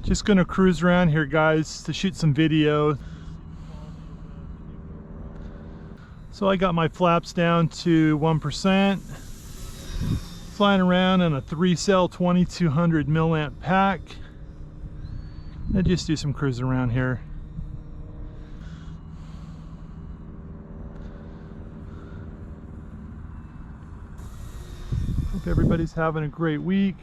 Just gonna cruise around here, guys, to shoot some video. So I got my flaps down to 1%, flying around in a 3-cell 2200 milliamp pack. I just do some cruising around here. Hope everybody's having a great week.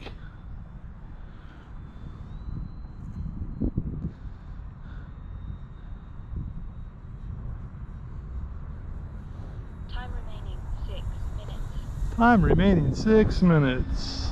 Time remaining 6 minutes. Time remaining 6 minutes.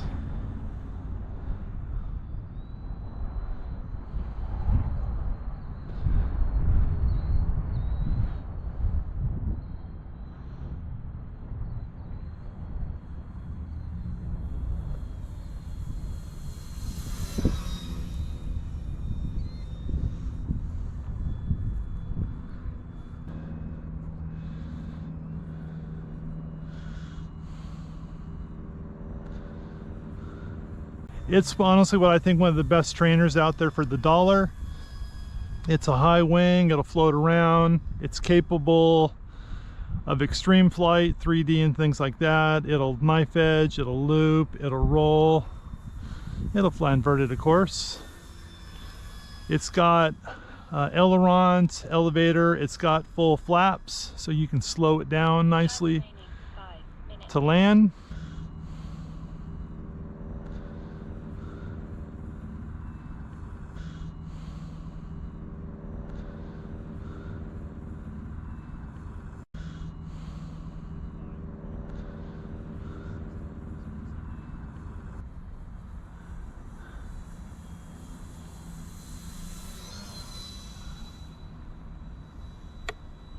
It's honestly what I think one of the best trainers out there for the dollar. It's a high wing, it'll float around, it's capable of extreme flight, 3D and things like that. It'll knife edge, it'll loop, it'll roll, it'll fly inverted, of course. It's got ailerons, elevator, it's got full flaps, so you can slow it down nicely to land.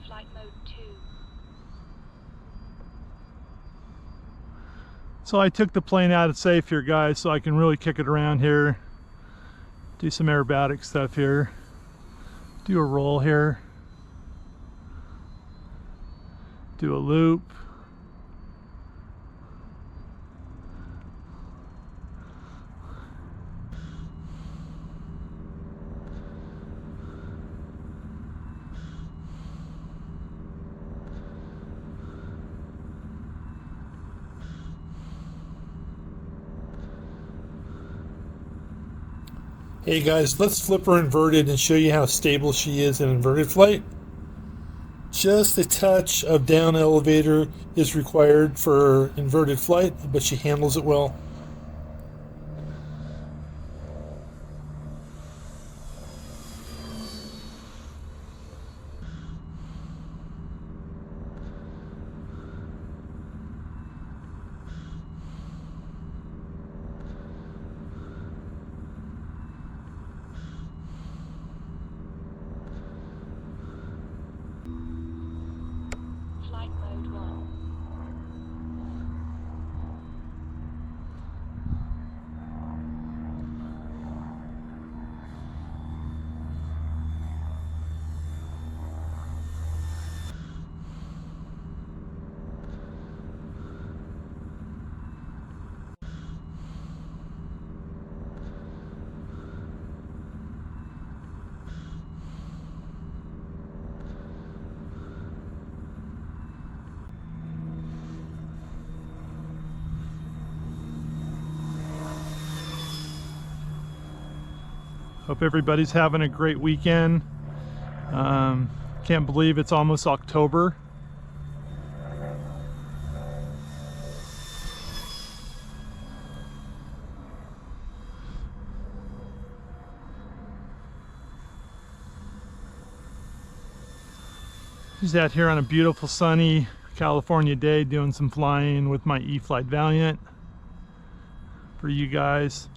Flight mode 2. So I took the plane out of safe here, guys, so I can really kick it around here, do some aerobatic stuff here, do a roll here, do a loop. Hey guys, let's flip her inverted and show you how stable she is in inverted flight. Just a touch of down elevator is required for inverted flight, but she handles it well. Flight mode 1. Hope everybody's having a great weekend. Can't believe it's almost October. Just out here on a beautiful sunny California day doing some flying with my E-flite Valiant for you guys.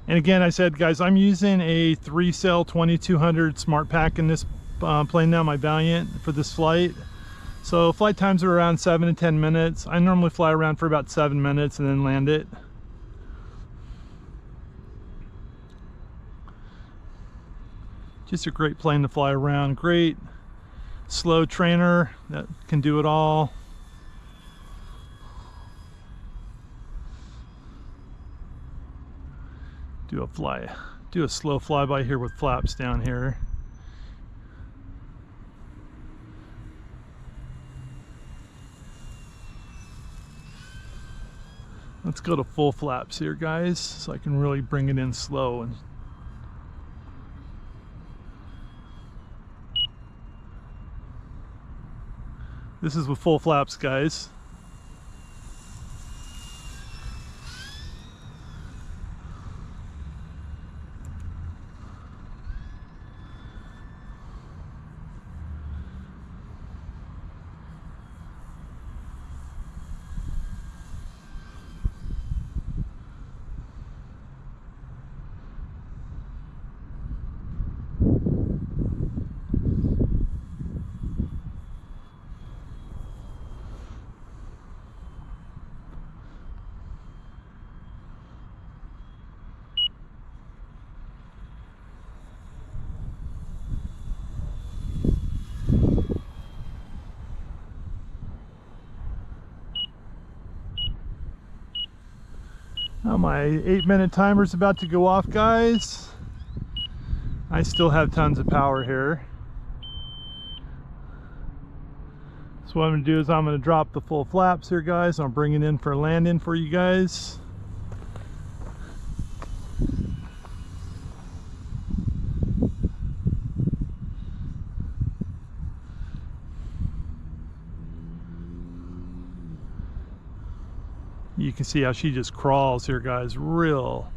And again, I said, guys, I'm using a 3-cell 2200 smart pack in this plane now, my Valiant, for this flight. So flight times are around 7 to 10 minutes. I normally fly around for about 7 minutes and then land it. Just a great plane to fly around. Great slow trainer that can do it all. Do a slow flyby here with flaps down here. Let's go to full flaps here, guys, so I can really bring it in slow. And this is with full flaps, guys. Now my 8-minute timer's about to go off, guys. I still have tons of power here. So what I'm going to do is I'm going to drop the full flaps here, guys. I'll bring it in for a land-in for you guys. You can see how she just crawls here, guys. Real